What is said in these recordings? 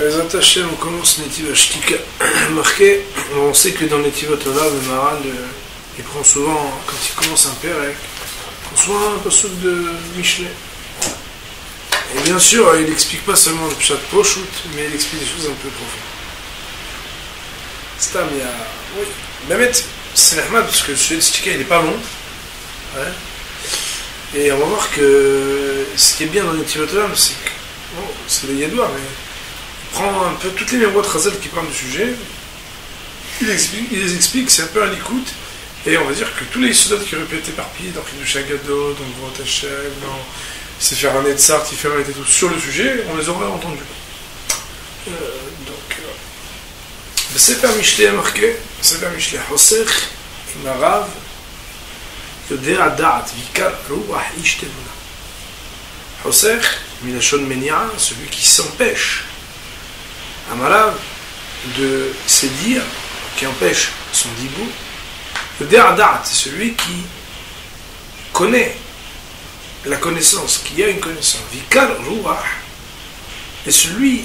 Les attachés, on commence Netiv Ashtika. Marqué, on sait que dans Netivot Olav, le Maral, il prend souvent, quand il commence un Pérec, il prend souvent un passouk de Michelet. Et bien sûr, il n'explique pas seulement le Pshat Poshut, mais il explique des choses un peu profondes. Stam, il y a. Oui, Bémet, c'est normal parce que celui de Ashtika, il n'est pas long. Ouais. Et on va voir que ce qui est bien dans Netivot Olav, c'est que. Bon, c'est le Yadoua, mais. Prend un peu toutes les mémoires de Chazal qui parlent du sujet, il les explique, c'est un peu un likout, et on va dire que tous les soldats qui auraient pu être éparpillés dans Kiddush Agado, dans Gvurot Hashem, dans Sefer HaNetzar, Tiferet et tout, sur le sujet, on les aurait entendus. Sefer Mishlei a marqué, Sefer Mishlei, Hosech, Imarav, Yodea Da'at, Vikar, Ruach, Ishtevuna. Hosech, Milachon Menia, celui qui s'empêche. Amarav, de se dire, qui empêche son dibou, le De'adat, c'est celui qui connaît la connaissance, qui a une connaissance. Vikar Ruach, et celui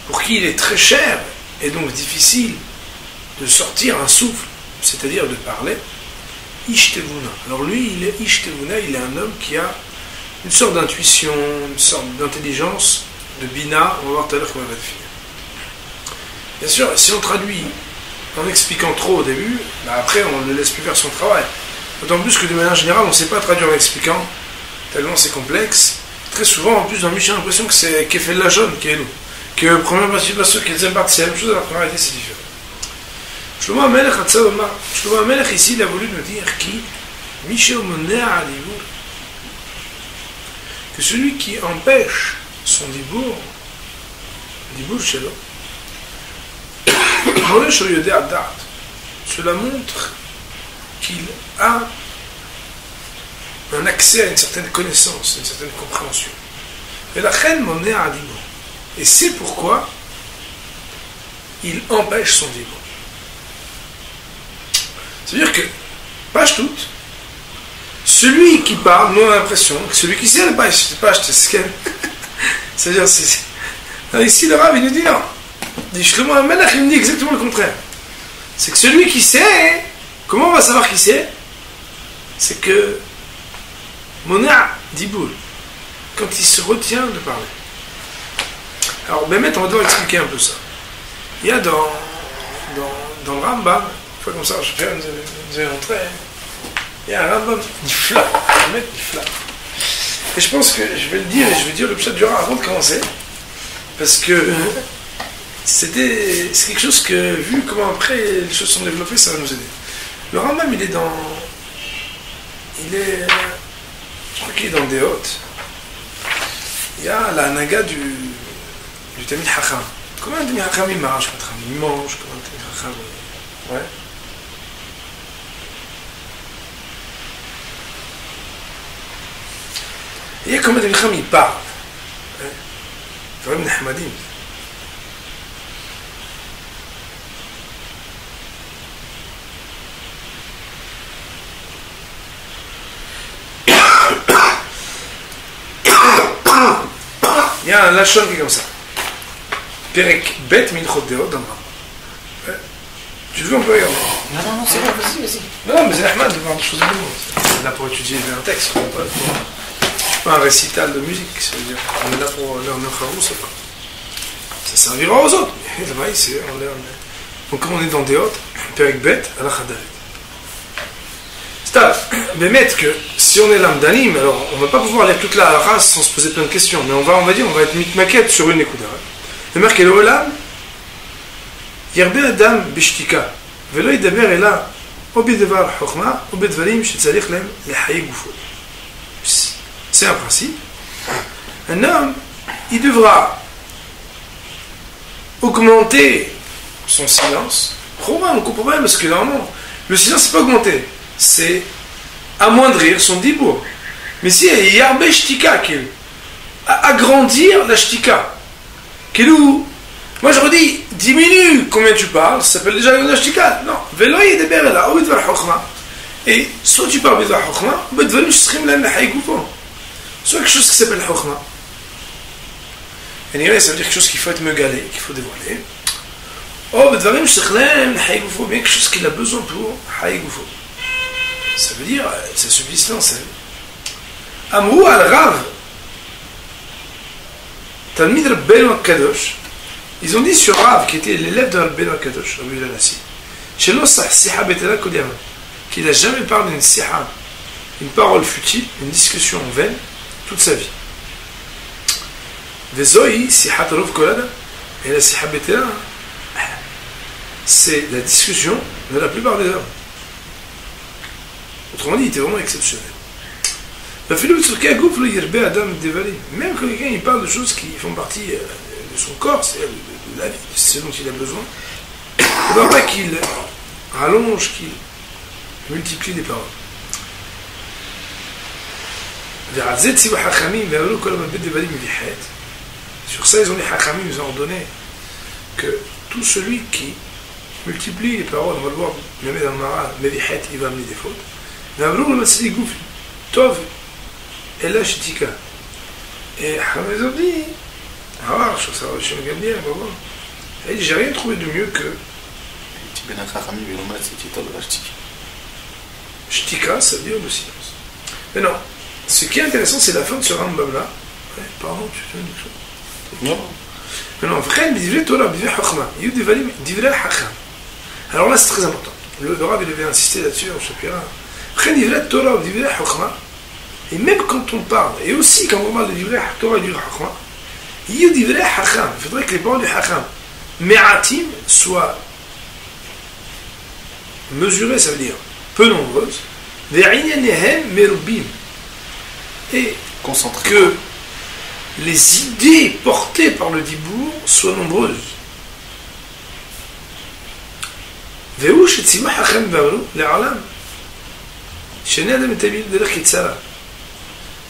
pour qui il est très cher et donc difficile de sortir un souffle, c'est-à-dire de parler, Ishtevuna. Alors lui, il est Ishtevuna, il est un homme qui a une sorte d'intuition, une sorte d'intelligence, de Bina, on va voir tout à l'heure comment elle va finir. Bien sûr, si on traduit en expliquant trop au début, bah après on ne laisse plus faire son travail. D'autant plus que de manière générale, on ne sait pas traduire en expliquant, tellement c'est complexe. Très souvent, en plus, dans le Mishnah, j'ai l'impression que c'est Kefel la jaune qui est nous. Que la première partie de la qui est la deuxième partie, c'est la même chose, la première partie c'est différent. Shlomo HaMelech ici, il a voulu nous dire que celui qui empêche son dibour chez l'homme, cela montre qu'il a un accès à une certaine connaissance, une certaine compréhension. Et la reine m'en est à dibour. Et c'est pourquoi il empêche son dibour. C'est-à-dire que, page toute, celui qui parle, nous on a l'impression que celui qui sait, c'est pas acheter ce qu'elle. C'est-à-dire, ici le Rav il nous dit non. Il Shlomo HaMelech il nous dit exactement le contraire. C'est que celui qui sait, comment on va savoir qui sait? C'est que Mona Diboul, quand il se retient de parler. Alors, Bémet, on va devoir expliquer un peu ça. Il y a dans le Rambam, une fois comme ça, je vais faire une entrée. Il y a un Rambam Nifla, Bémet Nifla. Et je pense que je vais le dire, et je vais dire le pshat du Rav avant de commencer, parce que c'est quelque chose que, vu comment après les choses sont développées, ça va nous aider. Le Rambam, je crois qu'il est dans des hôtes. Il y a la naga du Tamid Hacham. Comment un Tamid Hacham il marche, il mange, comment un Tamid Hacham, ouais. Il y a comme un Tamid Hacham il parle. Vraiment Nahmadim. Il y a un lachon qui est comme ça. Perek bet minchot deot dans le Rambam. Tu veux, on peut regarder. Non, c'est bon, vas-y. Non, mais c'est Ahmad de voir des choses de nous. On est là pour étudier un texte, pas un récital de musique. C'est-à-dire, on est là pour leur necharou, c'est pas. Ça servira aux autres. Mais là-bas, ici, on est. Donc, comme on est dans Deot, Perek bet, à la Chadaret. Mais mettre que si on est l'Amdanim, alors on ne va pas pouvoir lire toute la race sans se poser plein de questions, mais on va dire, on va être mitmaquette sur une écoute. Le marqué le Olam, Yerbe Adam Bishtika, Velo Yidaber Ela, Obidevar Chokhma, Obedvarim Shetzarich Lem, Lehaye Goufo. C'est un principe. Un homme, il devra augmenter son silence. On comprend pas parce que normalement, le silence c'est pas augmenter. C'est amoindrir son dibour. Mais si il y a un shtika, agrandir la shtika. Moi je redis, diminue combien tu parles, ça s'appelle déjà la shtika. Non, veloy de berla, ou de chokhma. Et soit tu parles de chokhma, ou de venu shrim la haïgoufon. Soit quelque chose qui s'appelle chokhma. Nira, ça veut dire quelque chose qu'il faut être megalé, qu'il faut dévoiler. Oh, Bedvarim Shechlem, Haïgoufo, bien quelque chose qu'il a besoin pour Haïgoufo. Ça veut dire, c'est subsistance. Amrou al-Rav, Talmid Rabbeinu Kadosh, ils ont dit sur Rav, qui était l'élève de Rabbeinu Kadosh, Rabbi Lanassi, Shelo Sah Siha Betela Kodiyama, qu'il n'a jamais parlé d'une siha, une parole futile, une discussion en vaine, toute sa vie. Vezoi, Siha Tarov Kolada, et la Siha Betela, c'est la discussion de la plupart des hommes. Autrement dit, il était vraiment exceptionnel. Même quand quelqu'un il parle de choses qui font partie de son corps, c'est-à-dire de la vie, de ce dont il a besoin, il ne faut pas qu'il rallonge, qu'il multiplie les paroles. Sur ça, ils ont dit Hachamim, ils ont ordonné que tout celui qui multiplie les paroles, on va le voir, même dans le Mara, Mevihet, il va amener des fautes. Tov, et là, Shitika. Et Hachamim ont dit, ah, je sais pas, je me gagne bien, il dit, j'ai rien trouvé de mieux que. Shitika, ça veut dire le silence. Mais non, ce qui est intéressant, c'est la fin de ce Rambam là. Ouais, pardon, tu fais quelque chose? Non. Mais non, Vrem, Divrei Torah, Divrei Chachma, Yudivalim, Divrei Hacham. Alors là, c'est très important. Le Rav, il avait insisté là-dessus, on se pira. Vrem, Divrei Torah, Divrei Chachma. Et même quand on parle, et aussi quand on parle de Divrei Torah et Divrei Chachma, Yudivrei Hacham. Il faudrait que les paroles du Hacham, Me'atim, soient mesurées, ça veut dire peu nombreuses. Ve'inyanehem merubim. Et que les idées portées par le Dibour soient nombreuses.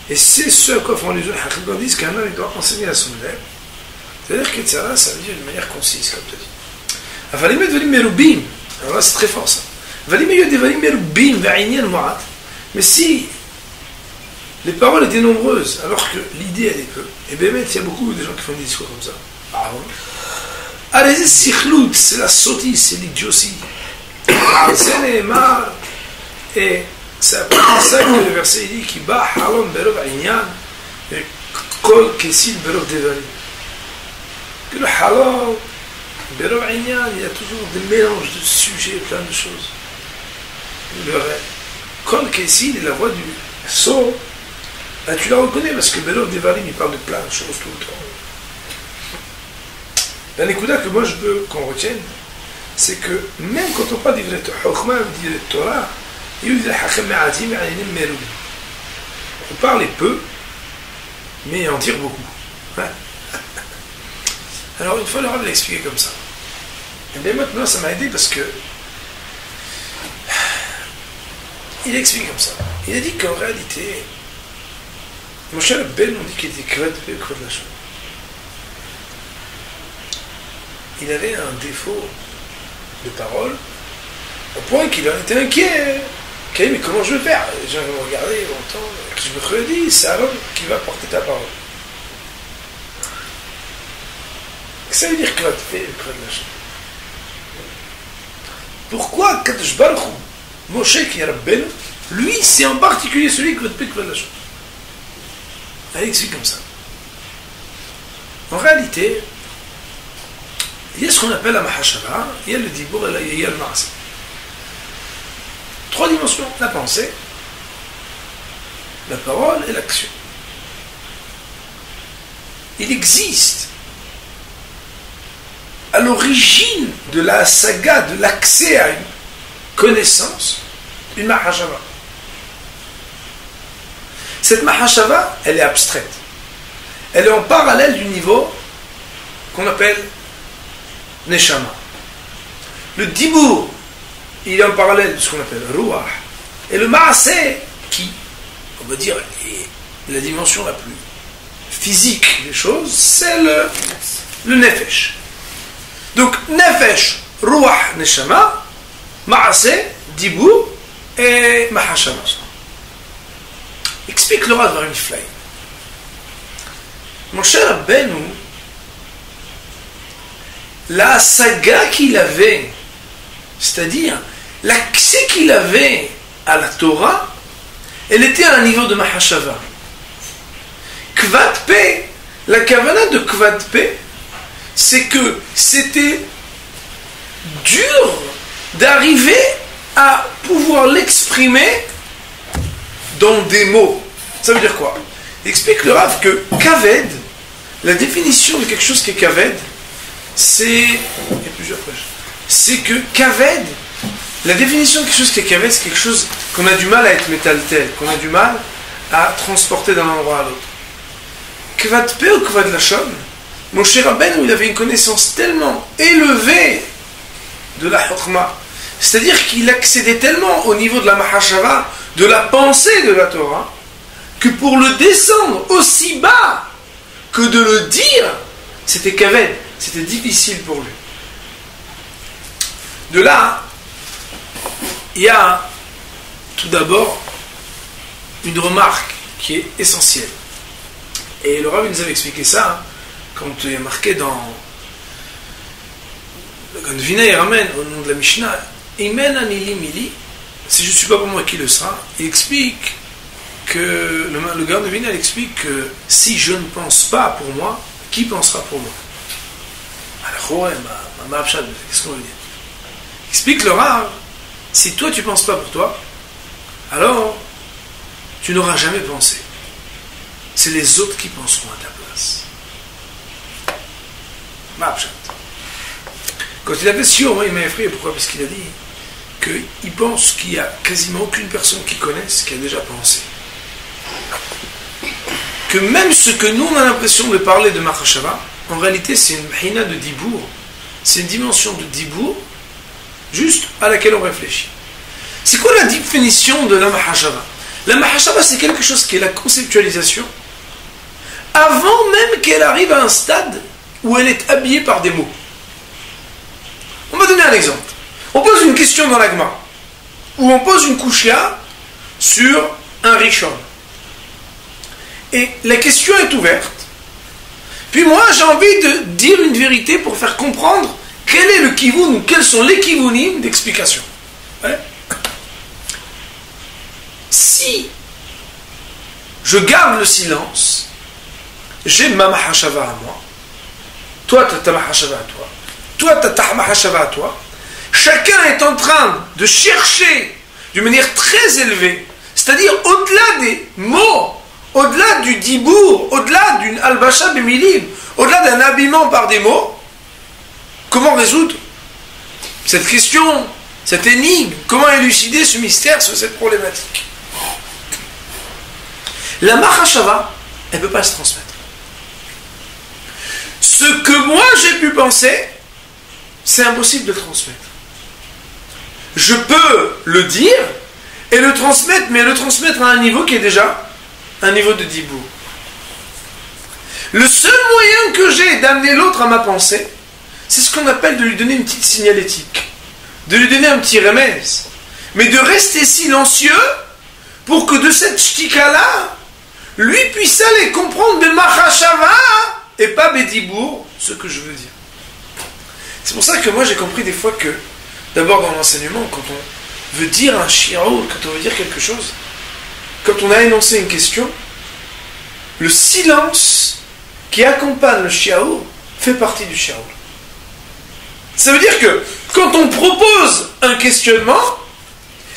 Et c'est ce à quoi font les gens qui disent qu'un homme doit enseigner à son élève. C'est-à-dire que ça veut dire d'une manière concise, comme tu dis. Alors là, c'est très fort ça. Mais si les paroles étaient nombreuses, alors que l'idée elle est peu, et bien il y a beaucoup de gens qui font des discours comme ça. Allez, c'est la sottise, c'est l'idiotie. Et c'est pour ça que le verset dit qu'il bat halom berov inyan et kol kesil berov devarim. Que le halom berov inyan, il y a toujours des mélanges de sujets, plein de choses. Le kol kesil est la voix du son. Ben, tu la reconnais parce que berov devarim il parle de plein de choses tout le temps. Ben, l'écoute que moi je veux qu'on retienne, c'est que même quand on parle d'Ivret Chokma, d'Ivret Torah, on parle peu, mais en dire beaucoup. Alors une fois le Rav l'a expliqué comme ça. Et bien maintenant ça m'a aidé parce que il a expliqué comme ça. Il a dit qu'en réalité, Moshe Rabbeinu, on dit qu'il était creux de la chose. Il avait un défaut de parole au point qu'il en était inquiet. Mais comment je vais faire? Les gens vont me regarder, ils vont entendre. Je me redis, c'est Aaron qui va porter ta parole. Ça veut dire que tu fais le creux de la chose. Pourquoi Kadosh Baruch Hu, Moshe qui est Rabbeinu, lui c'est en particulier celui qui va te payer le creux de la chose? Elle explique comme ça. En réalité, il y a ce qu'on appelle la Mahashava, il y a le Dibour et il y a le Maaseh. Trois dimensions, la pensée, la parole et l'action. Il existe à l'origine de la saga, de l'accès à une connaissance, une Mahashava. Cette Mahashava, elle est abstraite. Elle est en parallèle du niveau qu'on appelle Neshama. Le Dibour, il est en parallèle de ce qu'on appelle Ruach. Et le Maaseh, qui, on va dire, est la dimension la plus physique des choses, c'est le Nefesh. Donc, Nefesh, Ruach, Neshama, Maaseh, Dibour et Mahashama. Explique le Rav Varniflay. Mon cher Rabbeinu, la saga qu'il avait, c'est-à-dire l'accès qu'il avait à la Torah, elle était à un niveau de Mahashava. Kvad Pe, la kavana de Kvad Pe, c'est que c'était dur d'arriver à pouvoir l'exprimer dans des mots. Ça veut dire quoi? Il explique le Rav que Kaved, la définition de quelque chose qui est Kaved, c'est... Il y a plusieurs pages. C'est que Kaved, la définition de quelque chose qui est Kaved, c'est quelque chose qu'on a du mal à être métaltel, qu'on a du mal à transporter d'un endroit à l'autre. Kvad Pe ou Kvad Lashon, Moshe Rabbeinu, il avait une connaissance tellement élevée de la Chokhma, c'est-à-dire qu'il accédait tellement au niveau de la Mahashava, de la pensée de la Torah, que pour le descendre aussi bas que de le dire, c'était Kaved, c'était difficile pour lui. De là, il y a tout d'abord une remarque qui est essentielle. Et le Rav nous avait expliqué ça, quand il y a marqué dans le Vinay ramène au nom de la Mishnah, Imen anili mili, si je ne suis pas pour moi, qui le sera? Il explique que le Gaon de Vinay explique que si je ne pense pas pour moi, qui pensera pour moi? Alors, qu'est-ce qu'on veut dire? Il explique le Rav, si toi tu ne penses pas pour toi, alors tu n'auras jamais pensé. C'est les autres qui penseront à ta place. Quand il avait sûr, moi il m'a effrayé. Pourquoi? Parce qu'il a dit qu'il pense qu'il n'y a quasiment aucune personne qui connaisse qui a déjà pensé. Que même ce que nous on a l'impression de parler de Mahashava, en réalité c'est une mahina de Dibour. C'est une dimension de Dibour juste à laquelle on réfléchit. C'est quoi la définition de la Mahashava? La Mahashava, c'est quelque chose qui est la conceptualisation avant même qu'elle arrive à un stade où elle est habillée par des mots. On va donner un exemple. On pose une question dans l'Agma, ou on pose une kushia sur un Rishon. Et la question est ouverte. Puis moi, j'ai envie de dire une vérité pour faire comprendre quel est le kivun, ou quels sont les kivunim d'explication. Ouais. Si je garde le silence, j'ai ma mahashava à moi, toi tu as ta mahashava à toi, toi tu as ta mahashava à toi, chacun est en train de chercher d'une manière très élevée, c'est-à-dire au-delà des mots, au-delà du dibour, au-delà d'une albasha bemilim, au-delà d'un habillement par des mots, comment résoudre cette question, cette énigme, comment élucider ce mystère sur cette problématique? La mahashava, elle ne peut pas se transmettre. Ce que moi j'ai pu penser, c'est impossible de le transmettre. Je peux le dire et le transmettre, mais le transmettre à un niveau qui est déjà un niveau de dibour. Le seul moyen que j'ai d'amener l'autre à ma pensée, c'est ce qu'on appelle de lui donner une petite signalétique, de lui donner un petit remède, mais de rester silencieux pour que de cette shtika-là, lui puisse aller comprendre de Mahashava et pas Bédibour ce que je veux dire. C'est pour ça que moi j'ai compris des fois que, d'abord dans l'enseignement, quand on veut dire un shi'ur, quand on veut dire quelque chose, quand on a énoncé une question, le silence qui accompagne le shi'ur fait partie du shi'ur. Ça veut dire que quand on propose un questionnement,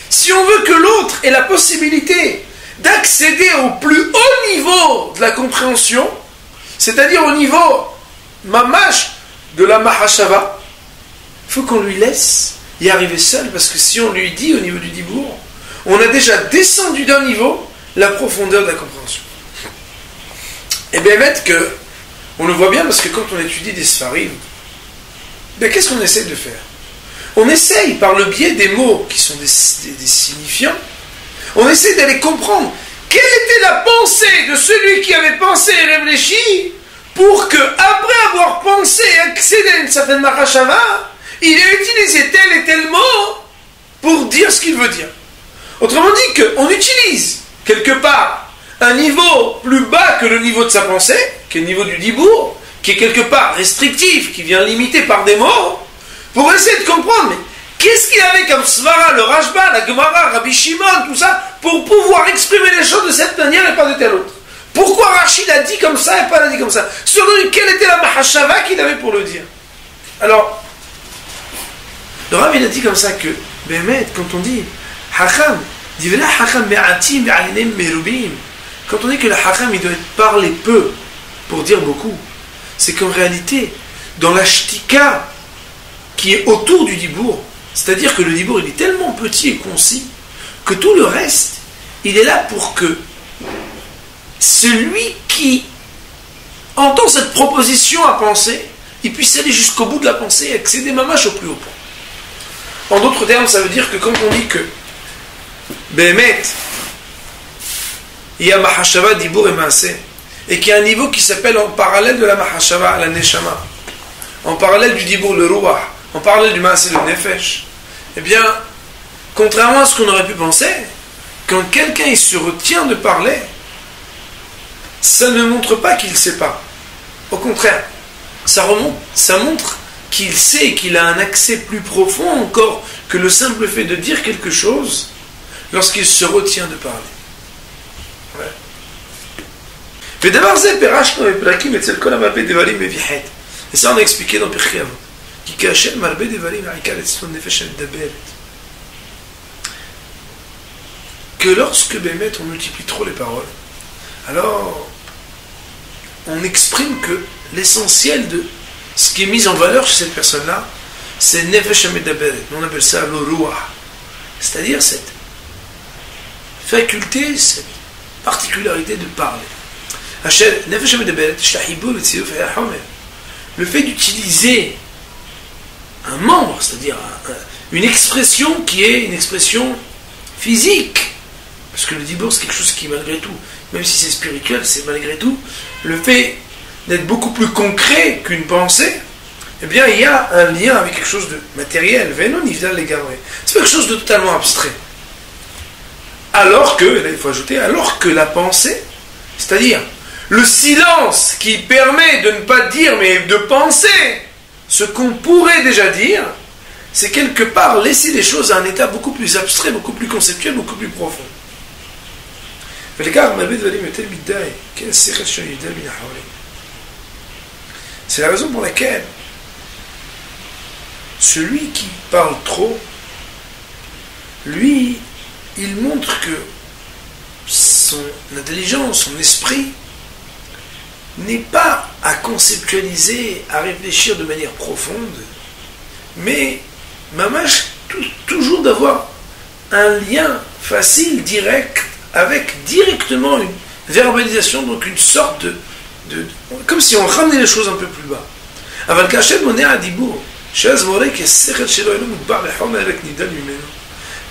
si on veut que l'autre ait la possibilité d'accéder au plus haut niveau de la compréhension, c'est-à-dire au niveau mamash de la mahashava, il faut qu'on lui laisse y arriver seul, parce que si on lui dit au niveau du dibour, on a déjà descendu d'un niveau la profondeur de la compréhension. Et bien mettre que on le voit bien, parce que quand on étudie des Sfarim, ben qu'est-ce qu'on essaie de faire? On essaye par le biais des mots qui sont des signifiants, on essaie d'aller comprendre quelle était la pensée de celui qui avait pensé et réfléchi pour que, après avoir pensé et accédé à une certaine mahashava, il ait utilisé tel et tel mot pour dire ce qu'il veut dire. Autrement dit, qu'on utilise quelque part un niveau plus bas que le niveau de sa pensée, qui est le niveau du dibour, qui est quelque part restrictif, qui vient limiter par des mots, pour essayer de comprendre, mais qu'est-ce qu'il avait comme Svara, le Rashba, la Gemara, Rabbi Shimon, tout ça, pour pouvoir exprimer les choses de cette manière et pas de telle autre. Pourquoi Rachid a dit comme ça et pas l'a dit comme ça? Selon quelle était la Mahashava qu'il avait pour le dire? Alors, le Rav, il a dit comme ça que, Bémet, quand on dit Hacham, quand on dit que le Hacham, il doit parler peu pour dire beaucoup, c'est qu'en réalité, dans la shtika qui est autour du dibour, c'est-à-dire que le dibour, il est tellement petit et concis que tout le reste, il est là pour que celui qui entend cette proposition à penser, il puisse aller jusqu'au bout de la pensée et accéder mamash au plus haut point. En d'autres termes, ça veut dire que quand on dit que Bémet, il y a Mahashava, Dibour et Maaseh, et qu'il y a un niveau qui s'appelle en parallèle de la Mahashava, la Neshama, en parallèle du Dibour, le Ruach, en parallèle du Maaseh, le Nefesh, eh bien, contrairement à ce qu'on aurait pu penser, quand quelqu'un il se retient de parler, ça ne montre pas qu'il ne sait pas. Au contraire, ça montre qu'il sait et qu'il a un accès plus profond encore que le simple fait de dire quelque chose lorsqu'il se retient de parler. Ouais. Et ça on a expliqué dans Pirkei Avot. Que lorsque Bémet on multiplie trop les paroles, alors on exprime que l'essentiel de ce qui est mis en valeur chez cette personne-là, c'est Nefesh HaMedaberet. On appelle ça le Ruach. C'est-à-dire cette faculté, cette particularité de parler. Le fait d'utiliser un membre, c'est-à-dire une expression qui est une expression physique, parce que le dibour c'est quelque chose qui malgré tout, même si c'est spirituel, c'est malgré tout le fait d'être beaucoup plus concret qu'une pensée, eh bien il y a un lien avec quelque chose de matériel, c'est pas quelque chose de totalement abstrait. Alors que, et là il faut ajouter, alors que la pensée, c'est-à-dire le silence qui permet de ne pas dire mais de penser ce qu'on pourrait déjà dire, c'est quelque part laisser les choses à un état beaucoup plus abstrait, beaucoup plus conceptuel, beaucoup plus profond. C'est la raison pour laquelle celui qui parle trop, lui, il montre que son intelligence, son esprit n'est pas à conceptualiser, à réfléchir de manière profonde, mais mamash, toujours d'avoir un lien facile, direct, avec directement une verbalisation, donc une sorte de comme si on ramenait les choses un peu plus bas.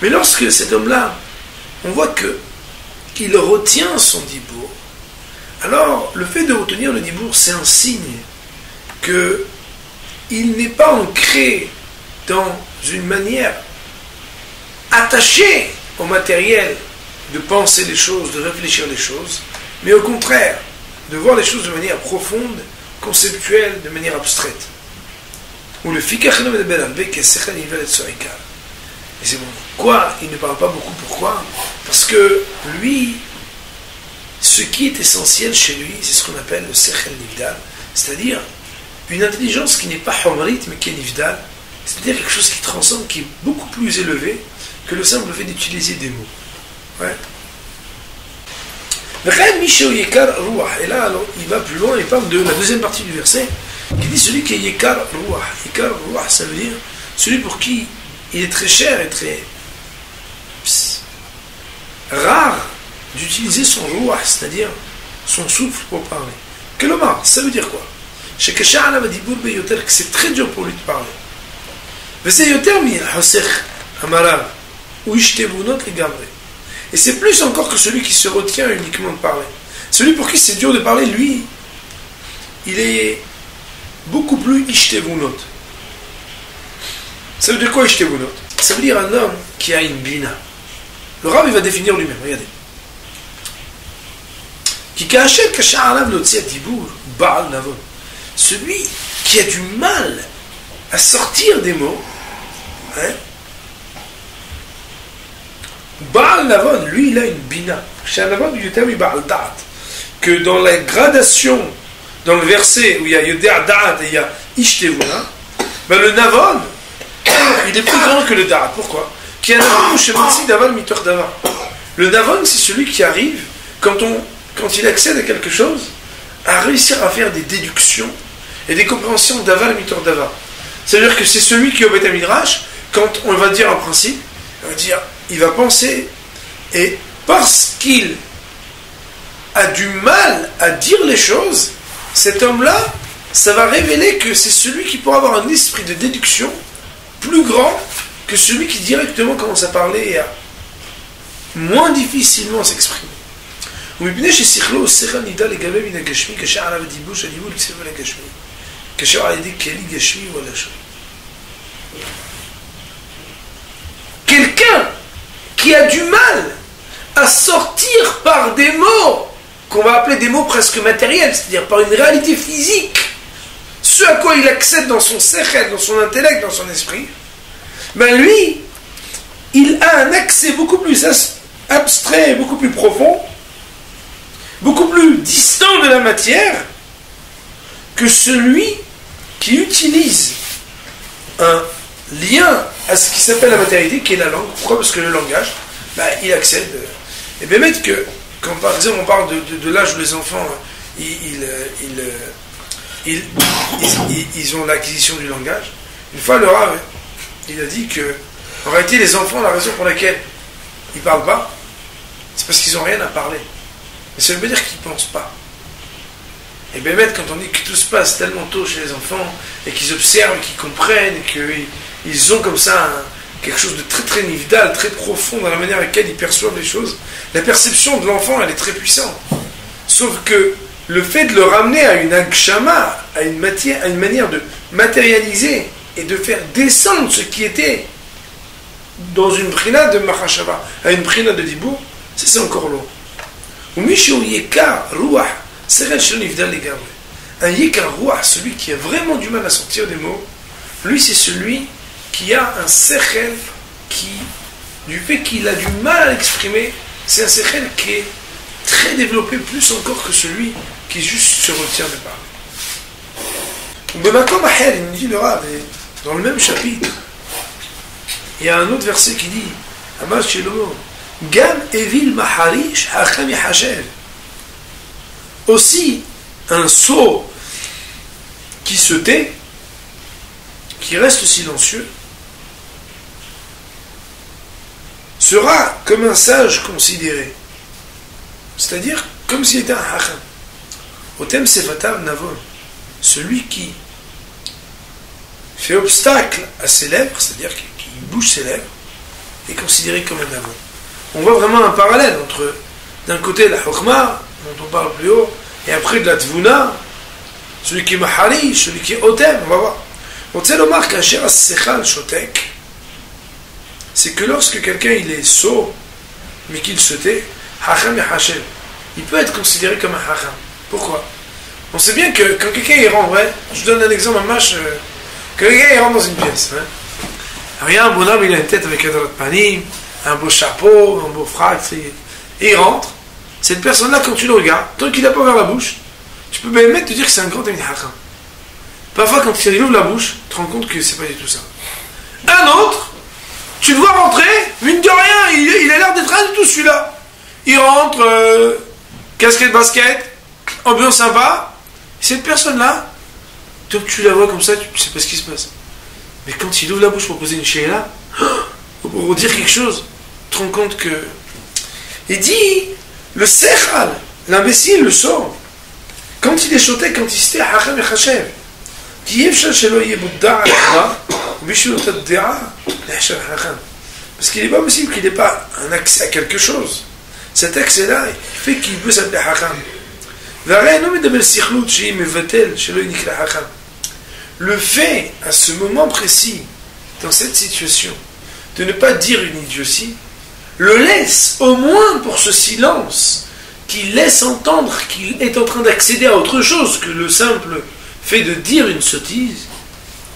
Mais lorsque cet homme-là, on voit qu'il retient son dibour, alors le fait de retenir le dibour, c'est un signe qu'il n'est pas ancré dans une manière attachée au matériel de penser les choses, de réfléchir les choses, mais au contraire, de voir les choses de manière profonde, conceptuelle, de manière abstraite. Ou le fikach no medaber al bek sechel yivel et soikar. Et c'est bon. Quoi? Il ne parle pas beaucoup. Pourquoi? Parce que lui, ce qui est essentiel chez lui, c'est ce qu'on appelle le sechel nivdal, c'est-à-dire une intelligence qui n'est pas homrit, mais qui est nivdal, c'est-à-dire quelque chose qui transcende, qui est beaucoup plus élevé que le simple fait d'utiliser des mots. Ouais. Et là, alors, il va plus loin, il parle de la deuxième partie du verset, qui dit celui qui est Yekar Ruach. Yekar Ruach, ça veut dire celui pour qui il est très cher et très rare d'utiliser son Ruach, c'est-à-dire son souffle pour parler. Kelomar, ça veut dire quoi? Que c'est très dur pour lui de parler. Et c'est plus encore que celui qui se retient uniquement de parler. Celui pour qui c'est dur de parler, lui, il est beaucoup plus ishtevunot. Ça veut dire quoi ishtevunot? Ça veut dire un homme qui a une bina. Le Rav, il va définir lui-même, regardez. Qui kachet kasha alav l'otziat dibour, baal navon. celui qui a du mal à sortir des mots, hein, Baal Navon, lui, il a une bina. Chez un Navon, du terme Baal Da'at. Que dans la gradation, dans le verset où il y a Yodea Da'at et il y a Ishtevuna, ben le Navon, il est plus grand que le Da'at. Pourquoi? Qui a un Navon chez Motsi Daval Mitor Davar. Le Navon, c'est celui qui arrive, quand il accède à quelque chose, à réussir à faire des déductions et des compréhensions d'Aval Mitor Davar. C'est-à-dire que c'est celui qui, au Beth Midrash, quand on va dire un principe, il va penser, et parce qu'il a du mal à dire les choses, cet homme-là, ça va révéler que c'est celui qui pourra avoir un esprit de déduction plus grand que celui qui directement commence à parler et à moins difficilement s'exprimer. Quelqu'un qui a du mal à sortir par des mots qu'on va appeler des mots presque matériels, c'est-à-dire par une réalité physique, ce à quoi il accède dans son sechel, dans son intellect, dans son esprit, ben lui, il a un accès beaucoup plus abstrait, beaucoup plus profond, beaucoup plus distant de la matière que celui qui utilise un lien à ce qui s'appelle la matérialité, qui est la langue. Pourquoi? Parce que le langage, ben, il accède. Et bien mettre que, quand par exemple on parle de l'âge où les enfants, ils ont l'acquisition du langage, une fois le Rav, il a dit que, en réalité, les enfants, la raison pour laquelle ils ne parlent pas, c'est parce qu'ils n'ont rien à parler. Mais ça veut pas dire qu'ils ne pensent pas. Et bien mettre, quand on dit que tout se passe tellement tôt chez les enfants, et qu'ils observent, et qu'ils comprennent, et qu'ils ont comme ça quelque chose de très très nifdal, très profond dans la manière avec laquelle ils perçoivent les choses, la perception de l'enfant, elle est très puissante. Sauf que le fait de le ramener à une agshama, à une manière de matérialiser et de faire descendre ce qui était dans une prina de machashava à une prina de dibou, c'est encore loin. Un yekar ruah, celui qui a vraiment du mal à sortir des mots, lui c'est celui qui a un sechel qui, du fait qu'il a du mal à l'exprimer, c'est un sechel qui est très développé, plus encore que celui qui juste se retient de parler. Il dit le Rav, dans le même chapitre, il y a un autre verset qui dit Amar Shelomo, Gam Evil Maharish Hacham Yahashev. Aussi, un sot qui se tait, qui reste silencieux, sera comme un sage considéré. C'est-à-dire comme s'il était un hacham. Au thème Sefatav Navon, celui qui fait obstacle à ses lèvres, c'est-à-dire qui bouge ses lèvres, est considéré comme un navon. On voit vraiment un parallèle entre, d'un côté, la hukma, dont on parle plus haut, et après de la tvuna, celui qui est mahari, celui qui est otem, on va voir. On sait le marque un sheras sechal shotek, c'est que lorsque quelqu'un il est sot, mais qu'il se tait, hacham et hachem, il peut être considéré comme un hacham. Pourquoi? On sait bien que quand quelqu'un il rentre, ouais, je donne un exemple, quand quelqu'un il rentre dans une pièce, hein, rien, un bonhomme il a une tête avec un drap de panim, un beau chapeau, un beau frac, et il rentre. Cette personne-là, quand tu le regardes, tant qu'il n'a pas ouvert la bouche, tu peux même te dire que c'est un grand ami hacham. Parfois, quand il ouvre la bouche, tu te rends compte que c'est pas du tout ça. Un autre, tu le vois rentrer, mine de rien, il a l'air d'être rien du tout celui-là. Il rentre, casquette basket, ambiance sympa. Cette personne-là, donc tu la vois comme ça, tu sais pas ce qui se passe. Mais quand il ouvre la bouche pour poser une sheila, pour dire quelque chose, tu te rends compte que... Il dit, le sechal, l'imbécile, le sort. Quand il est choté, quand il se tait, hacham et chachev. Parce qu'il n'est pas possible qu'il n'ait pas un accès à quelque chose. Cet accès-là, il fait qu'il peut s'appeler hacham. Le fait, à ce moment précis, dans cette situation, de ne pas dire une idiotie, le laisse, au moins pour ce silence, qui laisse entendre qu'il est en train d'accéder à autre chose que le simple fait de dire une sottise,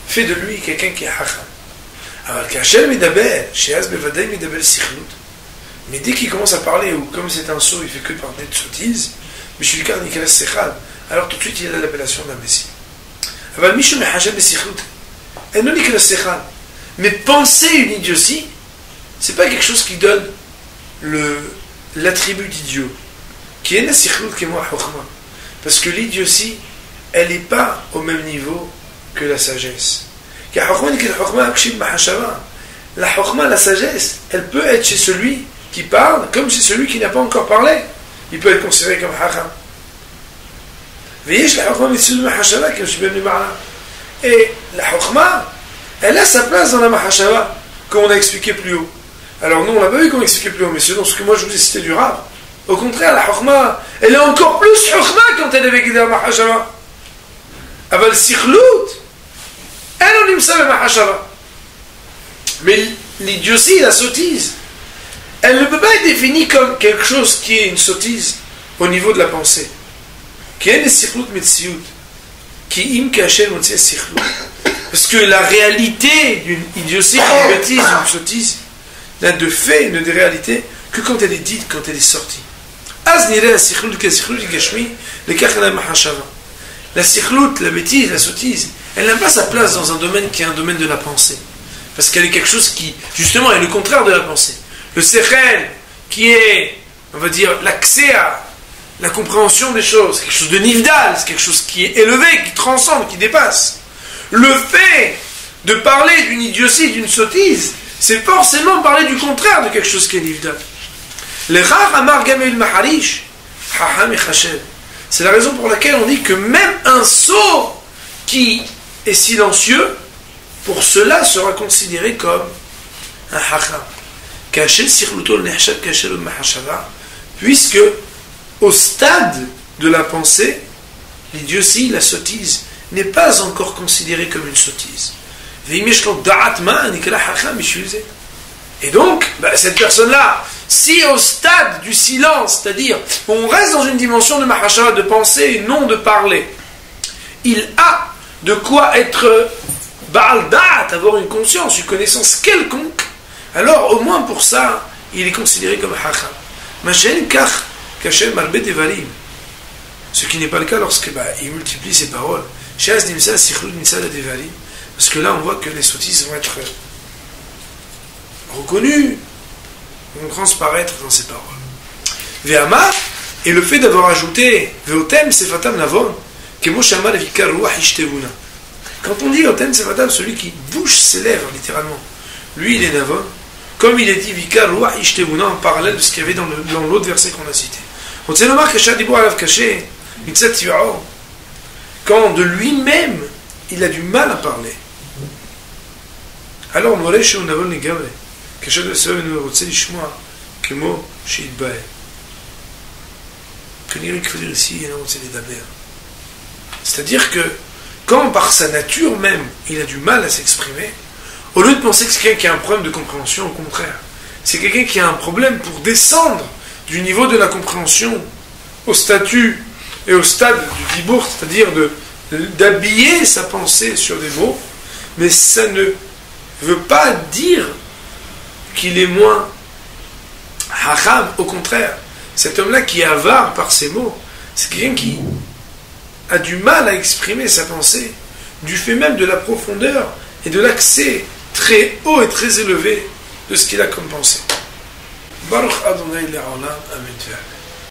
fait de lui quelqu'un qui est hacham. Alors, כאשר מדבר, שאז בוודאי מדבר sikhlut, mais dès qu'il commence à parler, ou comme c'est un sot, il fait que parler de sottise, בשביל כך נקרא שכל, alors tout de suite il a l'appellation d'imbécile. אבל מי שמחשב בsikhlut, אינו נקרא שכל. Mais penser une idiotie, c'est pas quelque chose qui donne l'attribut d'idiot. Qui est sikhlut qui est moi chokhma. Parce que l'idiotie, elle n'est pas au même niveau que la sagesse. La chokhma, la sagesse, elle peut être chez celui qui parle comme chez celui qui n'a pas encore parlé. Il peut être considéré comme hacham. Et la chokhma, elle a sa place dans la mahashava, comme on a expliqué plus haut. Alors nous, on l'a pas vu comme expliqué plus haut, mais selon ce que moi je vous ai cité du Rav, au contraire, la chokhma, elle est encore plus chokhma quand elle est avec la mahashava. Aval sikhlut, elle on aime ça la mahashava. Mais l'idiotie, la sottise, elle ne peut pas être définie comme quelque chose qui est une sottise au niveau de la pensée. Qui est le sikhlut metsiout, qui im kachel motzi sikhlut. Parce que la réalité d'une idiotie, d'une bêtise, d'une sottise, n'a de fait, n'a de réalité que quand elle est dite, quand elle est sortie. La sikhlut, la bêtise, la sottise, elle n'a pas sa place dans un domaine qui est un domaine de la pensée. Parce qu'elle est quelque chose qui, justement, est le contraire de la pensée. Le sechel, qui est, on va dire, l'accès à la compréhension des choses, quelque chose de nivdal, c'est quelque chose qui est élevé, qui transcende, qui dépasse. Le fait de parler d'une idiotie, d'une sottise, c'est forcément parler du contraire de quelque chose qui est nivdal. Le Rav Amar Gamel Maharish, Hacham et Chashem. C'est la raison pour laquelle on dit que même un sot qui est silencieux, pour cela sera considéré comme un Hacham. Puisque au stade de la pensée, l'idiotie, la sottise, n'est pas encore considérée comme une sottise. Et donc, cette personne-là, si au stade du silence, c'est-à-dire on reste dans une dimension de mahashava, de penser et non de parler, il a de quoi être Baal Da'at, avoir une conscience, une connaissance quelconque, alors au moins pour ça, il est considéré comme hacham. Ce qui n'est pas le cas lorsque il multiplie ses paroles. Parce que là on voit que les sottises vont être reconnues, vont transparaître dans ses paroles. Ve'ama, et le fait d'avoir ajouté Ve'otem sefatam navon, kemo shama levikar ruach ishtevuna. Quand on dit Otem sefatam, celui qui bouge ses lèvres, littéralement, lui il est navon, comme il est dit vikar ruach ishtevuna, en parallèle de ce qu'il y avait dans l'autre verset qu'on a cité. On sait le marque que Shadibo alav caché, quand de lui-même il a du mal à parler. Alors מורה שהוא נבון לגמרי, כאשר הוא רוצה לשמוע כמו שיתבהר. כנראה כפיר ici, il רוצה לדבר. C'est-à-dire que quand par sa nature même il a du mal à s'exprimer, au lieu de penser que c'est quelqu'un qui a un problème de compréhension, au contraire, c'est quelqu'un qui a un problème pour descendre du niveau de la compréhension au statut et au stade du dibour, c'est-à-dire d'habiller sa pensée sur des mots, mais ça ne veut pas dire qu'il est moins hacham, au contraire. Cet homme-là qui est avare par ses mots, c'est quelqu'un qui a du mal à exprimer sa pensée, du fait même de la profondeur et de l'accès très haut et très élevé de ce qu'il a comme pensée. Baruch Adonai Le'olam, Amen.